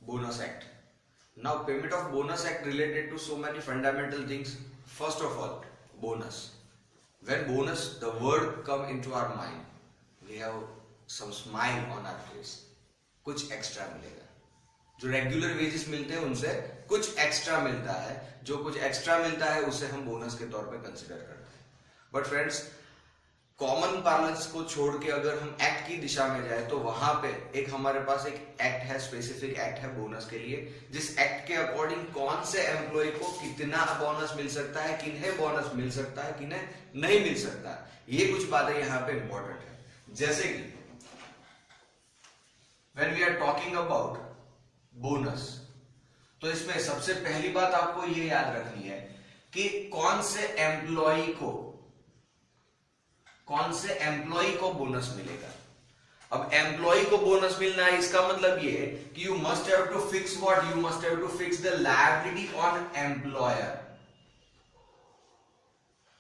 Bonus Act. Now payment of bonus act related to so many fundamental things. First of all, bonus. When bonus, the word come into our mind, we have some smile on our face. कुछ extra मिलेगा. जो regular wages मिलते हैं उनसे कुछ extra मिलता है. जो कुछ एक्स्ट्रा मिलता है उसे हम बोनस के तौर पे कंसिडर करते हैं. बट फ्रेंड्स, कॉमन पार्लेंस को छोड़ के अगर हम एक्ट की दिशा में जाए तो वहां पे एक हमारे पास एक एक्ट है, स्पेसिफिक एक्ट है बोनस के लिए, जिस एक्ट के अकॉर्डिंग कौन से एम्प्लॉय को कितना बोनस मिल सकता है, किन्हें बोनस मिल सकता है, किन्हें नहीं मिल सकता. ये कुछ बातें यहाँ पे इंपॉर्टेंट है. जैसे कि when we are talking about bonus, तो इसमें सबसे पहली बात आपको ये याद रखनी है कि कौन से एम्प्लॉय को बोनस मिलेगा. अब एम्प्लॉय को बोनस मिलना है, इसका मतलब ये है कि you must have to fix what, you must have to fix the liability on employer.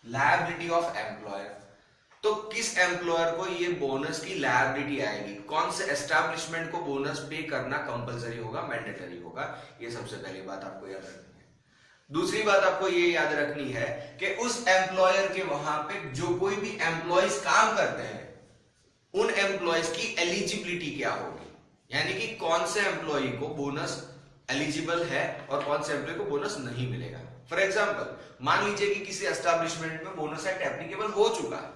Liability of employer. तो किस एम्प्लॉयर को ये बोनस की लायबिलिटी आएगी, कौन से एस्टैब्लिशमेंट को बोनस पे करना कंपलसरी होगा, मैंडेटरी होगा. ये सबसे पहली बात आपको याद रखनी है. दूसरी बात आपको ये याद रखनी है कि उस एम्प्लॉयर के वहां पे जो कोई भी एम्प्लॉयज काम करते हैं, उन एम्प्लॉयज की एलिजिबिलिटी क्या होगी, यानी कि कौन से एम्प्लॉय को बोनस एलिजिबल है और कौन से एम्प्लॉय को बोनस नहीं मिलेगा. फॉर एग्जांपल, मान लीजिए कि किसी एस्टैब्लिशमेंट में बोनस एक्ट एप्लीकेबल हो चुका है,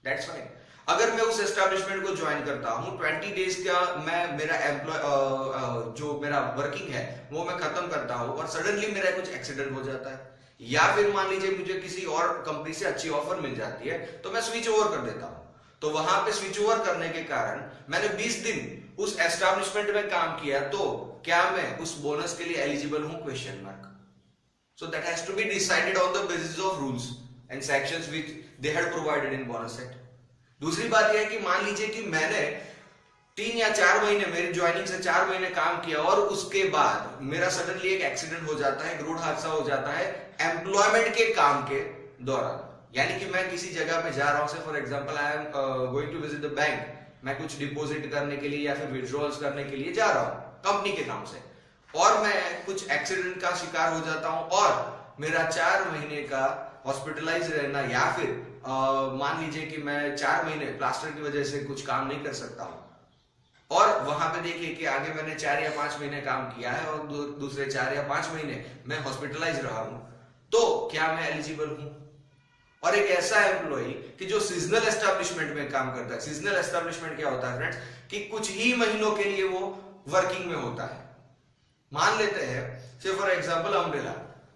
दैट्स फाइन. अगर मैं उस एस्टैब्लिशमेंट को ज्वाइन करता हूं, 20 डेज का मैं मेरा एम्प्लॉय जो मेरा वर्किंग है वो मैं खत्म करता हूं और सडनली मेरा कुछ एक्सीडेंट हो जाता है, या फिर मान लीजिए मुझे किसी और कंपनी से अच्छी ऑफर मिल जाती है तो मैं स्विच ओवर कर देता हूं. तो वहां पे स्विच ओवर करने के कारण मैंने 20 दिन उस एस्टैब्लिशमेंट में काम किया, तो क्या मैं उस बोनस के लिए एलिजिबल हूं, question mark. So that has to be decided on the basis of rules and sections which they had provided in bonus act. दूसरी बात यह है कि मान लीजिए कि मैंने 3 या 4 महीने, मेरी ज्वाइनिंग से 4 महीने काम किया और उसके बाद मेरा सडनली एक एक्सीडेंट हो जाता है, एक रोड हादसा हो जाता है एम्प्लॉयमेंट के काम के दौरान. यानी कि मैं किसी जगह पे जा रहा हूं, say for example I am going to visit the bank, मैं कुछ डिपॉजिट करने के लिए या फिर विड्रॉल्स करने के लिए जा रहा हूं कंपनी के काम से, और मैं कुछ एक्सीडेंट का शिकार हो जाता हूं और मेरा 4 महीने का हॉस्पिटलाइज रहना, या फिर मान लीजिए कि मैं 4 महीने प्लास्टर की वजह से कुछ काम नहीं कर सकता हूं, और वहां पे देखिए कि आगे मैंने 4 या 5 महीने काम किया है और दूसरे 4 या 5 महीने मैं हॉस्पिटलाइज रहा हूं, तो क्या मैं एलिजिबल हूं. और एक ऐसा एम्प्लॉय कि जो सीजनल एस्टैब्लिशमेंट में काम करता है. सीजनल एस्टैब्लिशमेंट क्या होता है फ्रेंड्स, कि कुछ ही महीनों के लिए वो वर्किंग में होता है. मान लेते हैं से फॉर एग्जांपल अम्ब्रेला,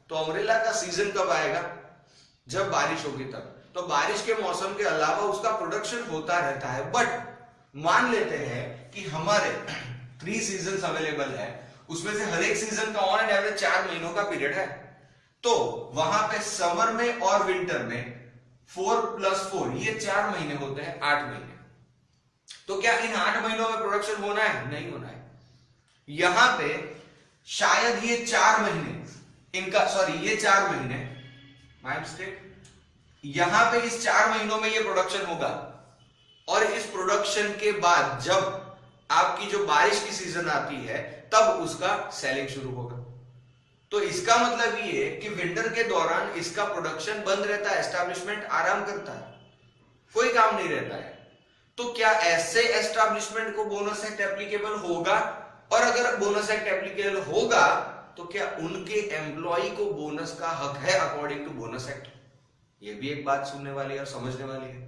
तो अम्ब्रेला का सीजन कब आएगा, जब बारिश होगी तब. तो बारिश के मौसम के अलावा उसका प्रोडक्शन होता रहता है. बट मान लेते हैं कि हमारे 3 सीजन अवेलेबल है, उसमें से हर एक सीजन का ऑन एंड एवरेज 4 महीनों का पीरियड है. तो वहां पे समर में और विंटर में 4 + 4 ये 4 महीने होते हैं, 8 महीने. तो क्या इन 8 महीनों में प्रोडक्शन होना है, नहीं होना है. यहां पे शायद ये 4 महीने इनका, सॉरी ये 4 महीने, माय मिस्टेक, यहां पे इस 4 महीनों में ये प्रोडक्शन होगा, और इस प्रोडक्शन के बाद जब आपकी जो बारिश की सीजन आती है तब उसका सेलिंग शुरू होगा. तो इसका मतलब ये है कि विंटर के दौरान इसका प्रोडक्शन बंद रहता है, एस्टैब्लिशमेंट आराम करता है, कोई काम नहीं रहता है. तो क्या ऐसे एस्टैब्लिशमेंट को बोनस एक्ट एप्लीकेबल होगा, और अगर बोनस एक्ट एप्लीकेबल होगा तो क्या उनके एम्प्लॉय को बोनस का हक है अकॉर्डिंग टू बोनस एक्ट. ये भी एक बात सुनने वाली है और समझने वाली है.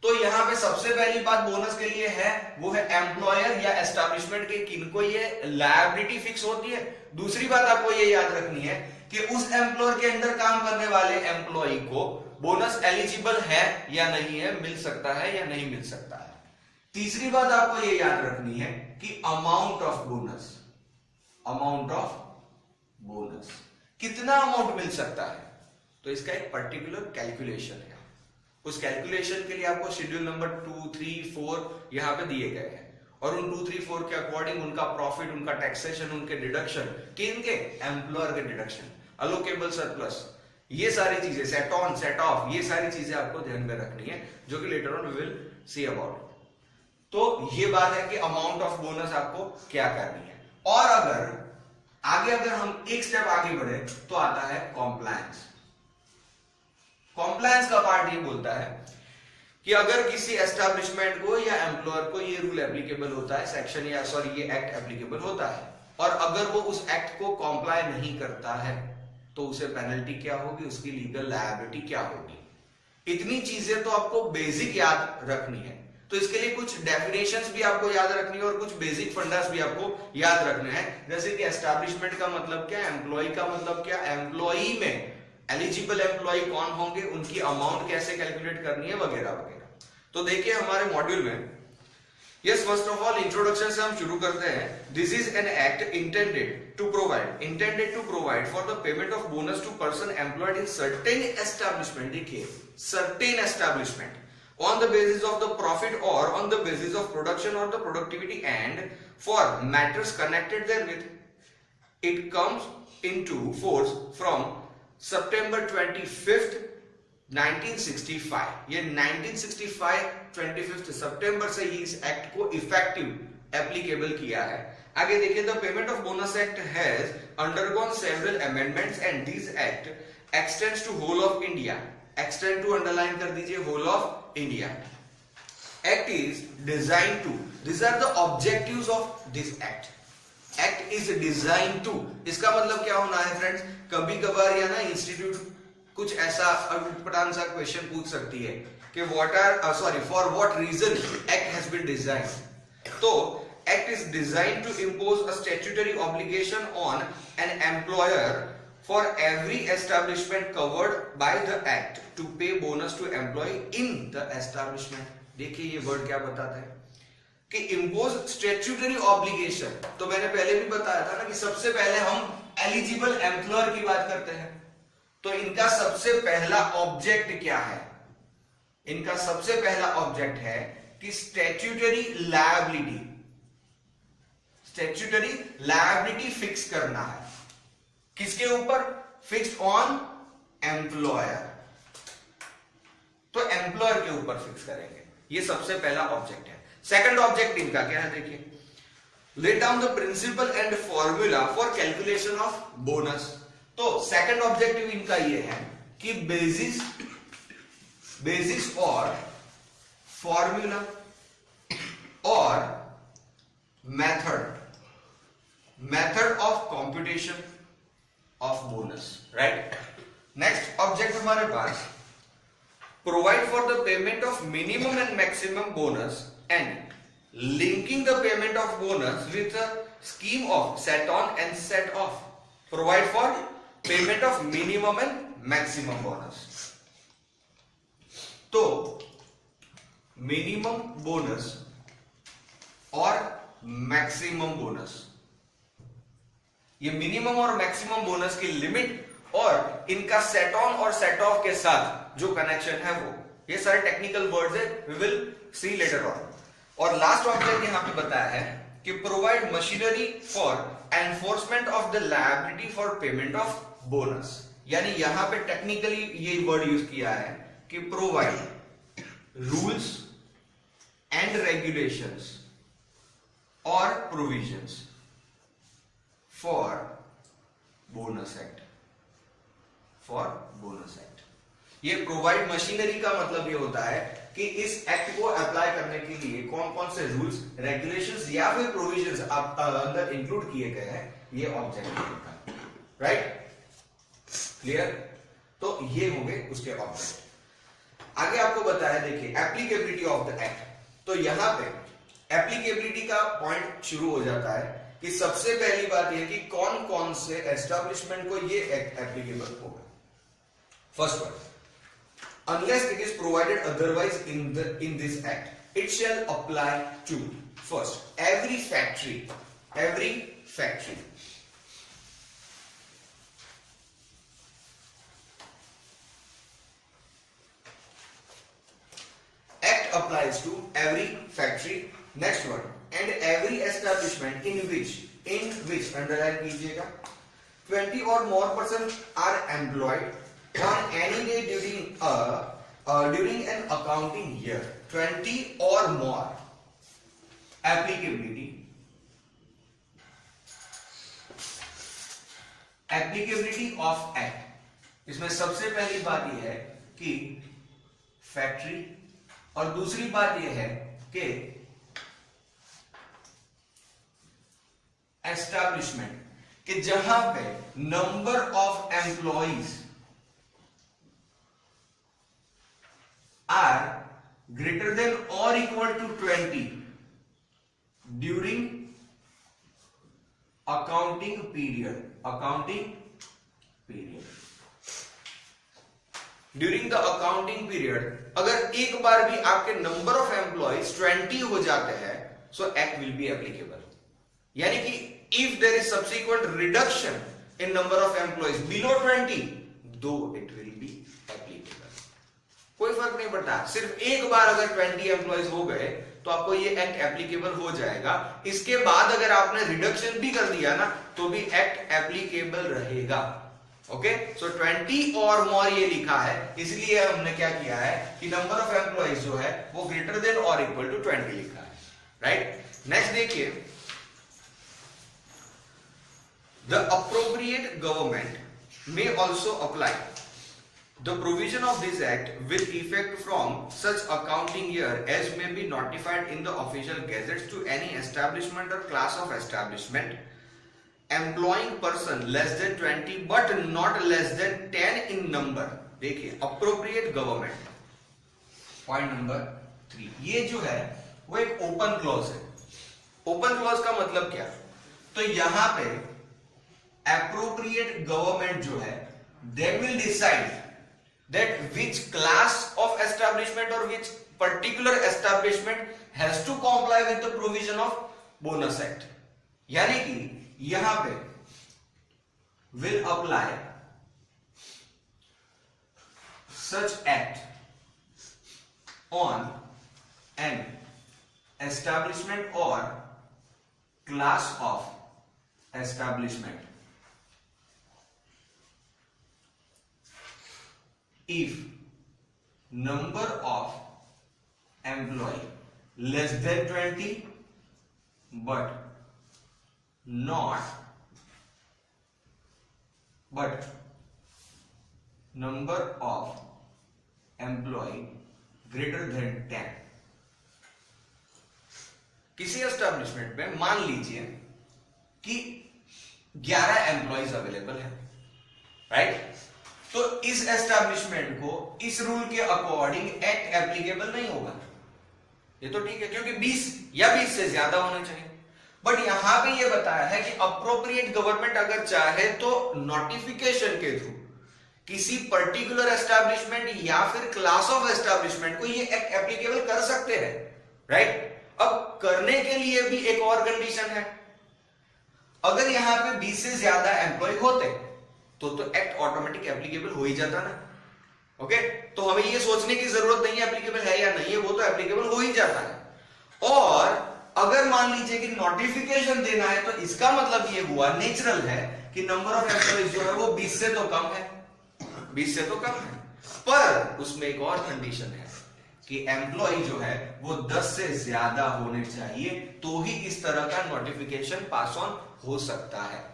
तो यहां पे सबसे पहली बात बोनस के लिए है वो है एम्प्लॉयर या एस्टैब्लिशमेंट के किनको ये लायबिलिटी फिक्स होती है. दूसरी बात आपको ये याद रखनी है कि उस एम्प्लॉयर के अंदर काम करने वाले एम्प्लॉय को बोनस एलिजिबल है या नहीं है, मिल सकता है या नहीं मिल सकता है. तीसरी बात आपको ये याद रखनी है कि amount of bonus, amount of bonus, कितना अमाउंट मिल सकता है. तो इसका एक पर्टिकुलर कैलकुलेशन है. उस कैलकुलेशन के लिए आपको शेड्यूल नंबर 2, 3, 4 यहां पे दिए गए हैं, और उन 2, 3, 4 के अकॉर्डिंग उनका प्रॉफिट, उनका टैक्सेशन, उनके डिडक्शन, किनके, एम्प्लॉयर के डिडक्शन, अलोकेबल सरप्लस, ये सारी चीजें, सेट ऑन, सेट ऑफ, ये सारी चीजें आपको ध्यान में रखनी है, जो कि later on we will see about. तो ये बात है कि अमाउंट ऑफ बोनस आपको क्या करनी है. और अगर हम एक स्टेप आगे बढ़े तो आता है कॉम्प्लायंस। कॉम्प्लायंस का पार्ट ये बोलता है कि अगर किसी एस्टैब्लिशमेंट को या एम्प्लॉयर को ये रूल एप्लीकेबल होता है, सेक्शन या सॉरी ये एक्ट एप्लीकेबल होता है, और अगर वो उस एक्ट को कॉम्प्लाई नहीं करता है तो उसे पेनल्टी क्या होगी, उसकी लीगल लायबिलिटी क्या होगी। इतनी चीजें तो आपको बेसिक याद रखनी है। तो इसके लिए कुछ डेफिनेशंस भी आपको याद रखनी है और कुछ बेसिक फंडास भी आपको याद रखने हैं। जैसे कि एस्टैब्लिशमेंट का मतलब क्या, एम्प्लॉय का मतलब क्या, एम्प्लॉई में एलिजिबल एम्प्लॉय कौन होंगे, उनकी अमाउंट कैसे कैलकुलेट करनी है, वगैरह वगैरह। तो देखिए हमारे मॉड्यूल में, yes first of all introduction से हम शुरू करते हैं। This is an act intended to provide for the payment of bonus to person employed in certain establishment. देखिए certain establishment on the basis of the profit or on the basis of production or the productivity and for matters connected therewith. It comes into force from September 25th 1965। ये 1965 25 सितंबर से ही इस act को effective applicable किया है। आगे देखिए, the payment of bonus act has undergone several amendments and this act extends to whole of India. Extend to underline कर दीजिए, whole of India. Act is design to, this are the objectives of this act. Act is design to, इसका मतलब क्या होना है friends, कभी कभार या ना इंस्टीट्यूट कुछ ऐसा अटपटान सा क्वेश्चन पूछ सकती है कि for what reason act has been designed. तो act is designed to impose a statutory obligation on an employer for every establishment covered by the act to pay bonus to employee in the establishment। देखिए ये word क्या बताता है कि impose statutory obligation। तो मैंने पहले भी बताया था ना कि सबसे पहले हम एलिजिबल एम्प्लॉयर की बात करते हैं। तो इनका सबसे पहला ऑब्जेक्ट क्या है, इनका सबसे पहला ऑब्जेक्ट है कि स्टैट्यूटरी लायबिलिटी फिक्स करना है। किसके ऊपर, फिक्स्ड ऑन एम्प्लॉयर। तो एम्प्लॉयर के ऊपर फिक्स करेंगे, ये सबसे पहला ऑब्जेक्ट है। सेकंड ऑब्जेक्ट इनका क्या है, देखिए, lay down the principle and formula for calculation of bonus। तो सेकंड ऑब्जेक्टिव इनका ये है कि बेसिस और फॉर्मूला और method of computation of bonus, right. Next object हमारे पास, provide for the payment of minimum and maximum bonus and linking the payment of bonus with a scheme of set on and set off. Provide for payment of minimum and maximum bonus. तो minimum bonus और maximum bonus, ये minimum और maximum bonus की limit और इनका set on और set off के साथ जो कनेक्शन है वो, ये सारे टेक्निकल वर्ड्स है, we will see later on. और लास्ट ऑब्जेक्ट यहां पे बताया है कि provide machinery for enforcement of the liability for payment of bonus. यानी यहां पे टेक्निकली ये वर्ड यूज किया है कि प्रोवाइड रूल्स एंड रेगुलेशंस और प्रोविजंस फॉर बोनस एक्ट, ये प्रोवाइड मशीनरी का मतलब ये होता है कि इस एक्ट को अप्लाई करने के लिए कौन कौन से रूल्स, रेगुलेशंस या फिर प्रोविजंस आप अंदर इंक्लूड किए गए हैं, ये ऑब्जेक्ट है, राइट, क्लियर। तो ये होंगे उसके ऑब्जेक्ट। आगे आपको बताया, देखिए एप्लीकेबिलिटी ऑफ द एक्ट। तो यहां पे एप्लीकेबिलिटी का पॉइंट शुरू हो जाता है कि सबसे पहली बात यह कि कौन कौन से एस्टैब्लिशमेंट को ये एक्ट एप्लीकेबल होगा। First one, unless it is provided otherwise in this act, it shall apply to first every factory। Act applies to every factory। Next one, and every establishment in which underline कीजिएगा 20 or more persons are employed on any day during an accounting year। 20 or more applicability applicability of act, इसमें सबसे पहली बात यह है कि factory, और दूसरी बात यह है कि एस्टैब्लिशमेंट, कि जहां पे number of employees are greater than or equal to 20 during accounting period during the accounting period, अगर एक बार भी आपके नंबर ऑफ एम्प्लॉइज 20 हो जाते हैं, so act will be applicable. यानी कि if there is subsequent reduction in number of employees below 20, though it will be applicable. कोई फर्क नहीं पड़ता, सिर्फ एक बार अगर 20 एम्प्लॉइज हो गए तो आपको ये एक्ट एप्लीकेबल हो जाएगा। इसके बाद अगर आपने रिडक्शन भी कर दिया ना तो भी एक्ट एप्लीकेबल रहेगा। ओके, सो 20 और मोर ये लिखा है, इसलिए हमने क्या किया है कि नंबर ऑफ एम्प्लॉइज जो है वो ग्रेटर देन और इक्वल टू 20 लिखा है, राइट। नेक्स्ट देखिए, the appropriate government may also apply the provision of this act with effect from such accounting year as may be notified in the official gazettes to any establishment or class of establishment employing person less than 20 but not less than 10 in number। देखिए appropriate government, point number 3, ये जो है वो एक open clause है। Open clause का मतलब क्या? तो यहां पे appropriate government जो है they will decide that which class of establishment or which particular establishment has to comply with the provision of bonus act। यानी कि यहां पे will apply such act on an establishment or class of establishment if number of employee less than 20 but number of employee greater than 10। किसी establishment में मान लीजिए कि 11 employees available है, राइट। तो इस एस्टैब्लिशमेंट को इस रूल के अकॉर्डिंग एक्ट एप्लीकेबल नहीं होगा, ये तो ठीक है, क्योंकि 20 या 20 से ज्यादा होना चाहिए। बट यहां पे ये बताया है कि अप्रोप्रिएट गवर्नमेंट अगर चाहे तो नोटिफिकेशन के थ्रू किसी पर्टिकुलर एस्टैब्लिशमेंट या फिर क्लास ऑफ एस्टैब्लिशमेंट को ये एक्ट एप्लीकेबल कर सकते हैं, राइट। अब करने के लिए भी एक और कंडीशन है, अगर यहां पे 20 से ज्यादा एम्प्लॉय होते तो एक्ट ऑटोमेटिक एप्लीकेबल हो ही जाता ना। ओके, तो हमें ये सोचने की जरूरत नहीं है एप्लीकेबल है या नहीं है, वो तो एप्लीकेबल हो ही जाता है। और अगर मान लीजिए कि नोटिफिकेशन देना है तो इसका मतलब ये हुआ, नेचुरल है कि नंबर ऑफ एम्प्लॉइज जो है वो 20 से तो कम है, 20 से तो कम है, पर उसमें एक और कंडीशन है कि एम्प्लॉय जो है वो 10 से ज्यादा होने चाहिए, तो ही इस तरह का नोटिफिकेशन पास ऑन हो सकता है।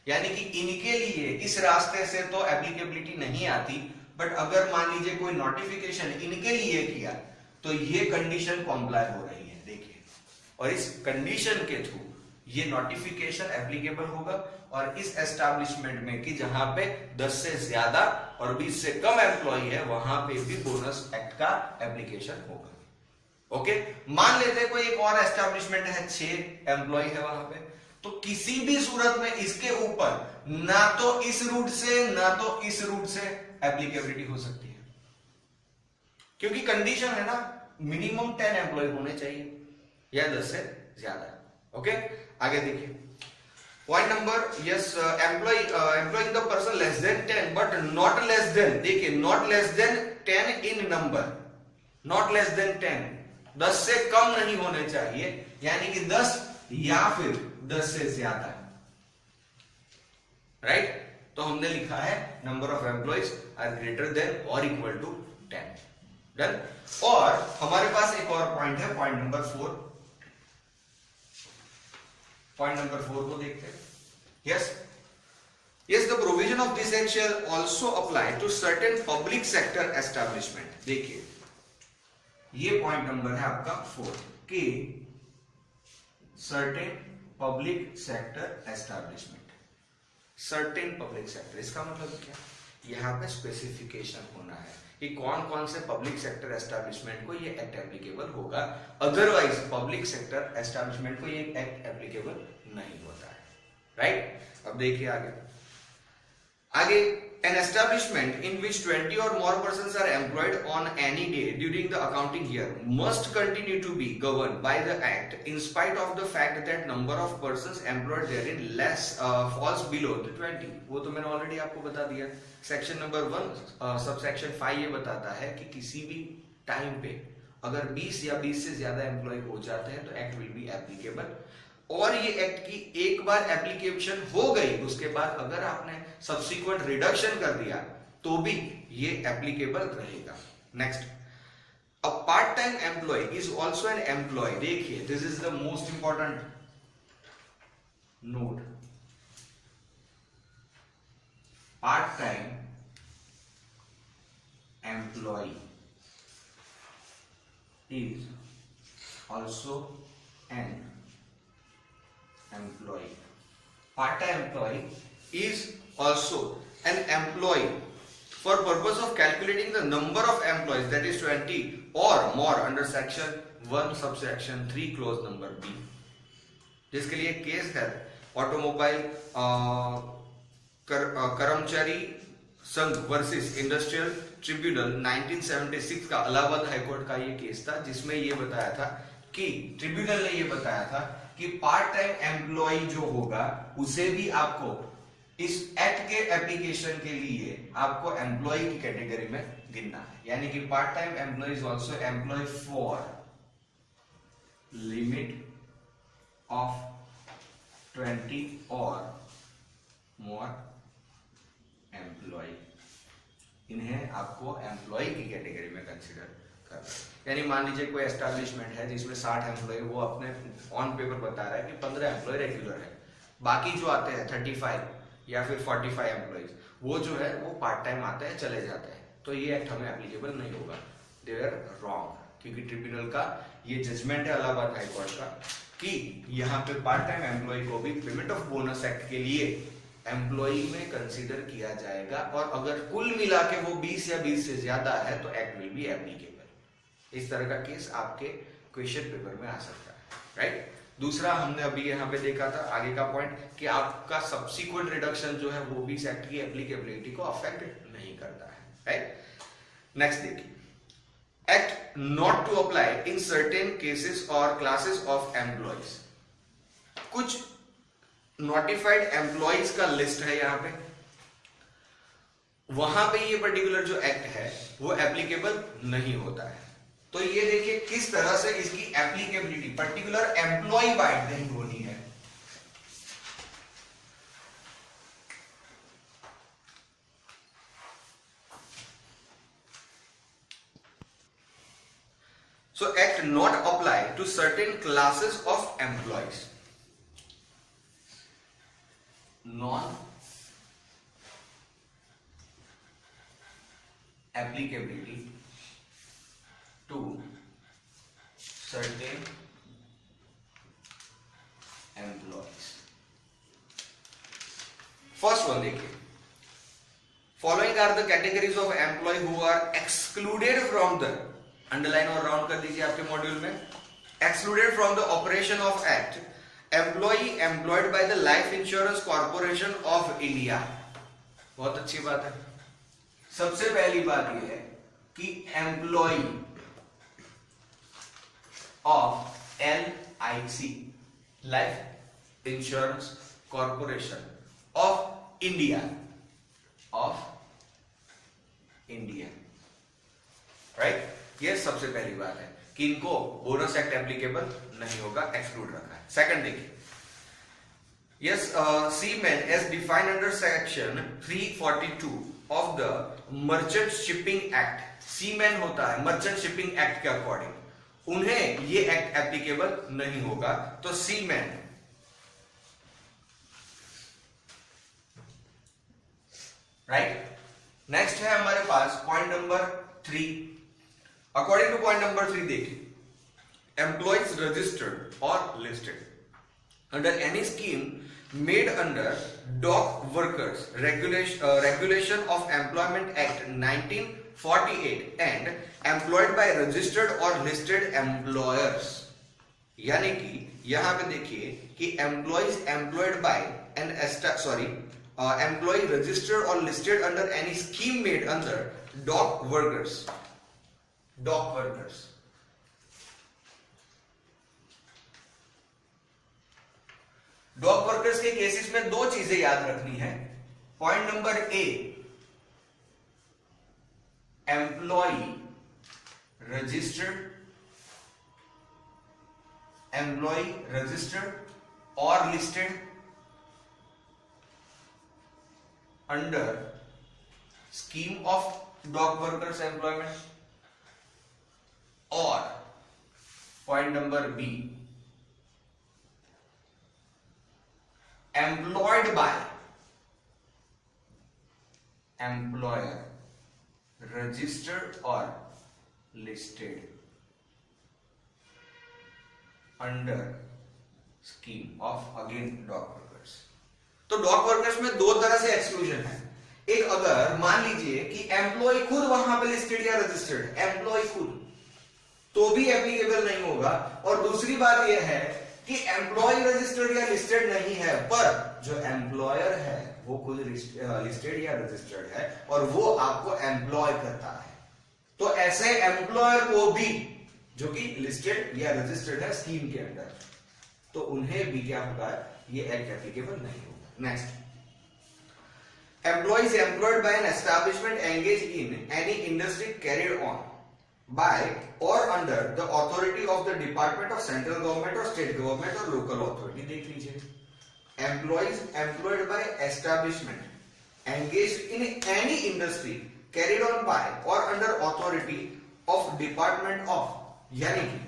यानी कि इनके लिए इस रास्ते से तो एप्लीकेबिलिटी नहीं आती, बट अगर मान लीजिए कोई नोटिफिकेशन इनके लिए किया तो ये कंडीशन कॉम्प्लाई हो रही है, देखिए, और इस कंडीशन के थ्रू ये नोटिफिकेशन एप्लीकेबल होगा। और इस एस्टैब्लिशमेंट में कि जहां पे 10 से ज्यादा और 20 से कम एम्प्लॉय है वहां पे भी बोनस एक्ट का एप्लीकेशन होगा। ओके, मान लेते हैं कोई एक और एस्टैब्लिशमेंट है, 6 एम्प्लॉय है वहां पे, तो किसी भी सूरत में इसके ऊपर ना तो इस रूट से ना तो इस रूट से एप्लीकेबिलिटी हो सकती है, क्योंकि कंडीशन है ना मिनिमम 10 एम्प्लॉय होने चाहिए या 10 से ज्यादा। ओके, आगे देखिए point number, yes, employing the person less than 10 but not less than, देखिए not less than 10 in number, not less than 10, 10 से कम नहीं होने चाहिए, यानी कि 10 या फिर 10 से ज्यादा, राइट। तो हमने लिखा है number of employees are greater than और इक्वल टू 10, डन। और हमारे पास एक और पॉइंट है, पॉइंट नंबर 4, पॉइंट नंबर 4 को देखते हैं। Yes, yes, the provision of this act shall also apply to certain public sector establishment. देखिए ये पॉइंट नंबर है आपका 4 कि certain public sector establishment. Certain public sector इसका मतलब क्या, यहाँ पे स्पेसिफिकेशन होना है कि कौन कौन से पब्लिक सेक्टर एस्टैब्लिशमेंट को ये एक्ट एप्लीकेबल होगा, अदरवाइज पब्लिक सेक्टर एस्टैब्लिशमेंट को ये एक्ट एप्लीकेबल नहीं होता है। राइट, अब देखिए आगे an establishment in which 20 or more persons are employed on any day during the accounting year must continue to be governed by the act in spite of the fact that number of persons employed therein less falls below the 20। वो तो मैंने already आपको बता दिया। Section number 1 subsection 5 ये बताता है कि किसी भी टाइम पे अगर 20 या 20 से ज्यादा एम्प्लॉय हो जाते हैं तो एक्ट विल बी एप्लीकेबल। और ये एक्ट की एक बार एप्लीकेशन हो गई उसके बाद अगर आपने सब्सिक्वेंट रिडक्शन कर दिया तो भी ये एप्लीकेबल रहेगा। Next, a part time employ is also an employee. देखिए this is the most important note, part time employ is also an employee। Part-time employee is also an employee for purpose of calculating the number of employees, that is 20 or more under section 1 subsection 3 clause number B। जिसके लिए case है automobile कर्मचारी संघ versus industrial tribunal 1976 का Allahabad high court का ये case था, जिसमें ये बताया था कि ट्रिब्यूनल ने ये बताया था कि पार्ट टाइम एम्प्लॉय जो होगा उसे भी आपको इस एक्ट के एप्लीकेशन के लिए आपको एम्प्लॉय की कैटेगरी में गिनना है। यानी कि part time employ is also employ for limit of 20 और मोर एम्प्लॉय, इन्हें आपको एम्प्लॉय की कैटेगरी में कंसीडर करना है। यानी मान लीजिए कोई एस्टैब्लिशमेंट है जिसमें 60 एम्प्लॉय, वो अपने ऑन पेपर बता रहा है कि 15 एम्प्लॉय रेगुलर है, बाकी जो आते हैं 35 या फिर 45 एम्प्लॉयज वो जो है वो पार्ट टाइम आते हैं चले जाते हैं, तो ये एक्ट हमें एप्लीकेबल नहीं होगा। दे आर रॉन्ग, क्योंकि ट्रिब्यूनल का ये जजमेंट है इलाहाबाद हाई कोर्ट का कि यहाँ पे पार्ट टाइम एम्प्लॉय को भी पेमेंट ऑफ बोनस एक्ट के लिए एम्प्लॉय में कंसीडर किया जाएगा, और अगर कुल मिला के वो 20 या 20 से ज्यादा है तो एक्ट विल बी एप्लीकेबल। इस तरह का केस आपके क्वेश्चन पेपर में आ सकता है। राइट, दूसरा हमने अभी यहाँ पे देखा था आगे का पॉइंट कि आपका सब्सिक्वेंट रिडक्शन जो है वो भी इस एक्ट की एप्लीकेबिलिटी को अफेक्ट नहीं करता है। राइट, नेक्स्ट देखिए, act not to apply in certain cases और क्लासेस ऑफ एम्प्लॉयज। कुछ नोटिफाइड एम्प्लॉयज का लिस्ट है यहाँ पे, वहां पे ये पर्टिकुलर जो एक्ट है वो एप्लीकेबल नहीं होता है। तो ये देखिए किस तरह से इसकी एप्लीकेबिलिटी पर्टिकुलर एम्प्लॉय वाइड नहीं होनी है। So act not apply to certain classes of employees। Non applicability to certain employees। First one देखिए, following are the categories of employee who are excluded from the, underline और round कर दीजिए आपके module में, excluded from the operation of act employee employed by the life insurance corporation of India। बहुत अच्छी बात है। सबसे पहली बात यह है कि employ of LIC life insurance corporation of India right, ये सबसे पहली बात है कि इनको बोनस एक्ट एप्लीकेबल नहीं होगा, एक्सक्लूड रखा है। सेकंड देखिए, yes, seaman as defined under section 342 of the merchant shipping act. Seaman होता है मर्चेंट शिपिंग एक्ट के अकॉर्डिंग, उन्हें ये एक्ट एप्लीकेबल नहीं होगा। तो सीमैन राइट। नेक्स्ट है हमारे पास point number 3। According to point number 3 देखिए, एम्प्लॉइज रजिस्टर्ड और listed under any scheme made under dock workers regulation of employment act 1948 and employed by registered or listed employers। यानी कि यहां पे देखिए कि employees employed by an employer registered और listed under any scheme made under dock workers dock workers के cases में दो चीजें याद रखनी है। Point number A, employee registered और listed under scheme of dock workers employment, और point number B, employed by employer registered or listed under scheme of again dog workers. तो डॉग वर्कर्स में दो तरह से एक्सक्लूजन है। एक, अगर मान लीजिए कि एम्प्लॉय खुद वहां पे लिस्टेड या रजिस्टर्ड, एम्प्लॉय खुद, तो भी एप्लीकेबल नहीं होगा। और दूसरी बात यह है कि एम्प्लॉय रजिस्टर्ड या लिस्टेड नहीं है, पर जो एम्प्लॉयर है वो खुद लिस्टेड या रजिस्टर्ड है और वो आपको एम्प्लॉय करता है। तो ऐसे एम्प्लॉयर को भी जो कि लिस्टेड या रजिस्टर्ड है स्कीम के अंदर, तो उन्हें भी क्या होगा, ये एक्ट एप्लीकेबल नहीं होगा। Next, employees employed by an establishment engage in any industry carried on by or under the authority of the department of central government or state government or local authority। देख लीजिए, employees employed by establishment engaged in any industry carried on by or under authority of department of, यानी कि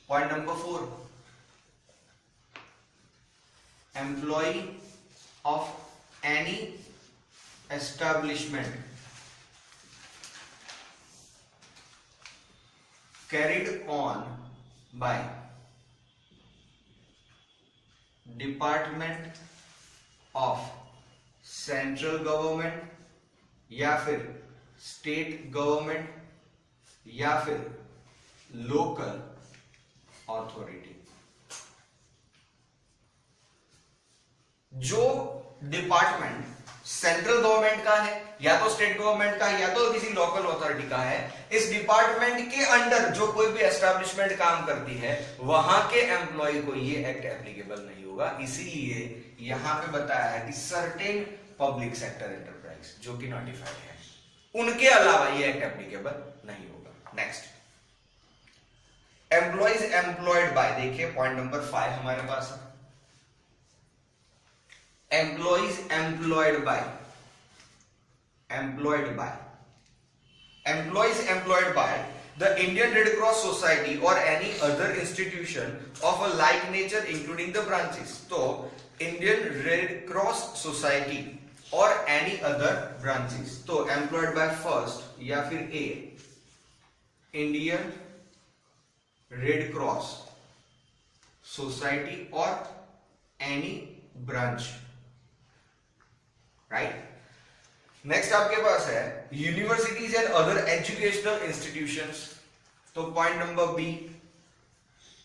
point number 4, employee of any establishment carried on by department of central government या फिर state government या फिर local authority. जो department central government का है या तो स्टेट गवर्नमेंट का है या तो किसी लोकल अथॉरिटी का है, इस डिपार्टमेंट के अंडर जो कोई भी एस्टैब्लिशमेंट काम करती है वहां के एम्प्लॉय को ये एक्ट एप्लीकेबल नहीं होगा। इसीलिए यहां पे बताया है कि सर्टेन पब्लिक सेक्टर एंटरप्राइज जो कि नोटिफाइड है, उनके अलावा ये एक्ट एप्लीकेबल नहीं होगा। नेक्स्ट, एम्प्लॉइज एम्प्लॉयड बाय, देखिए पॉइंट नंबर 5 हमारे पास है। Employees employed by the Indian Red Cross Society or any other institution of a like nature including the branches। तो Indian Red Cross Society or any other branches, तो employed by first या फिर A, Indian Red Cross Society or any branch, right. Next आपके पास है universities and other educational institutions, तो point number B,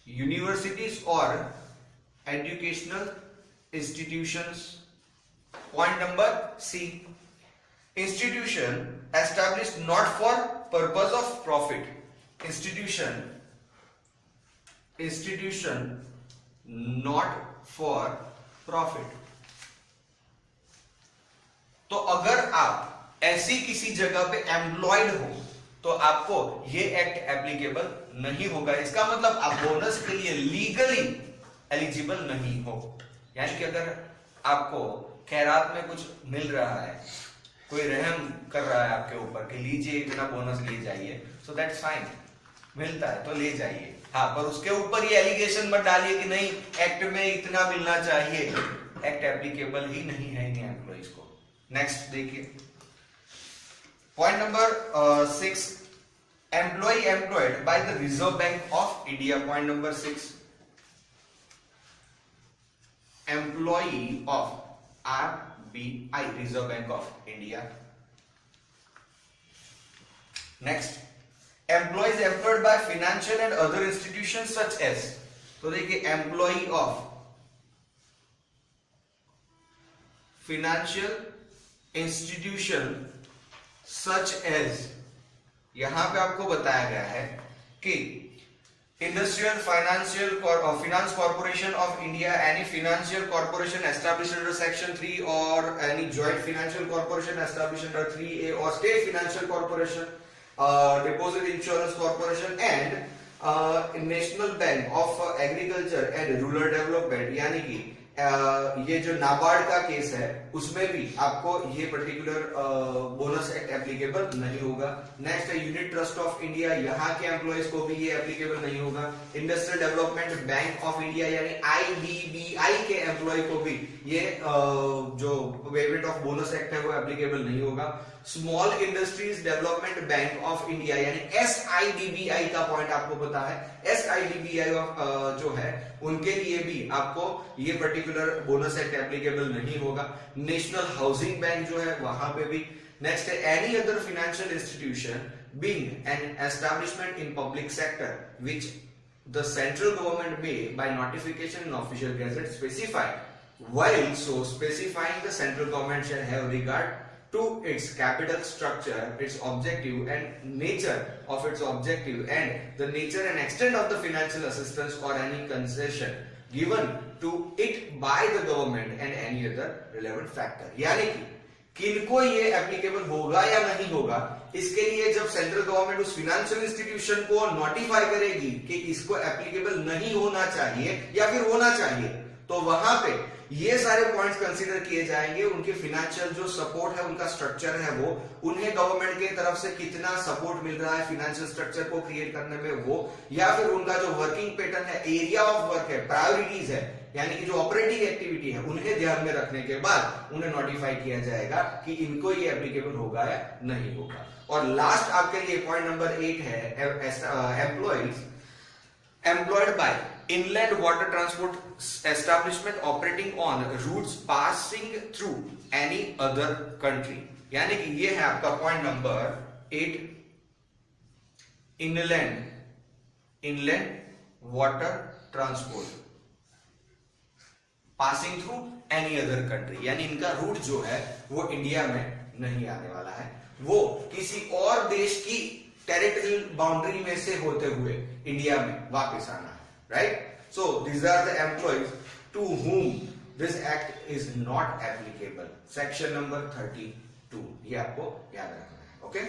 universities और educational institutions. Point number C, institution established not for purpose of profit, institution not for profit. तो अगर आप ऐसी किसी जगह पे एम्प्लॉयड हो तो आपको ये एक्ट एप्लीकेबल नहीं होगा। इसका मतलब आप बोनस के लिए लीगली एलिजिबल नहीं हो। यानी कि अगर आपको खैरात में कुछ मिल रहा है, कोई रहम कर रहा है आपके ऊपर कि लीजिए इतना बोनस ले जाइए, सो दैट्स फाइन, मिलता है तो ले जाइए। हाँ, पर उसके ऊपर ये एलिगेशन मत डालिए कि नहीं एक्ट में इतना मिलना चाहिए। एक्ट एप्लीकेबल ही नहीं है इन एम्प्लॉइज को। नेक्स्ट देखिए point number 6, employ employed by the reserve bank of India. Point number 6, employee of RBI, reserve bank of India. Next, employees employed by financial and other institution such as. तो देखिए employee of financial institution such as, यहां पे आपको बताया गया है कि industrial financial finance corporation of India, any financial corporation established under section 3 और any joint financial corporation established under 3A और state financial corporation, deposit insurance corporation and national bank of agriculture and rural development, यानी कि ये जो नाबार्ड का case है उसमें भी आपको ये पर्टिकुलर बोनस एक्ट एप्लीकेबल नहीं होगा। नेक्स्ट है यूनिट ट्रस्ट ऑफ इंडिया, यहाँ के एम्प्लॉयज को भी ये एप्लीकेबल नहीं होगा। Industrial development bank of India यानी IDBI के एम्प्लॉय को भी ये जो वेवमेंट ऑफ बोनस एक्ट है वो एप्लीकेबल नहीं होगा। Small industries development bank of India यानी SIDBI का पॉइंट आपको पता है, SIDBI जो है उनके लिए भी आपको ये पर्टिकुलर बोनस एक्ट एप्लीकेबल नहीं होगा। नेशनल हाउसिंग बैंक जो है वहां पे भी। नेक्स्ट है any other financial institution being an establishment in public sector which the central government may by notification in official gazette specify, while so specifying the central government shall have regard to its capital structure, its objective and nature of its objective, and the nature and extent of the financial assistance or any concession given to it by the government and any other relevant factor। यानी कि किनको ये applicable होगा या नहीं होगा, इसके लिए जब सेंट्रल गवर्नमेंट उस फाइनेंशियल इंस्टीट्यूशन को नोटिफाई करेगी कि इसको एप्लीकेबल नहीं होना चाहिए या फिर होना चाहिए, तो वहां पे ये सारे पॉइंट्स कंसीडर किए जाएंगे। उनके फाइनेंशियल जो सपोर्ट है, उनका स्ट्रक्चर है, वो उन्हें गवर्नमेंट की तरफ से कितना सपोर्ट मिल रहा है फाइनेंशियल स्ट्रक्चर को क्रिएट करने में, वो या फिर उनका जो वर्किंग पैटर्न है, एरिया ऑफ वर्क है, प्रायोरिटीज है, यानी कि जो ऑपरेटिंग एक्टिविटी है, उन्हें ध्यान में रखने के बाद उन्हें नोटिफाई किया जाएगा कि इनको ये एप्लीकेबल होगा या नहीं होगा। और लास्ट आपके लिए पॉइंट नंबर 8 है employees employed bye inland water transport establishment operating on routes passing through any other country, यानी कि ये है आपका point number 8, inland water transport passing through any other country, यानी इनका रूट जो है वो इंडिया में नहीं आने वाला है, वो किसी और देश की टेरिटोरियल बाउंड्री में से होते हुए इंडिया में वापस आना है। Right? So these are the employees to whom this act is not applicable. Section number 32 ये आपको याद रखना है। Okay?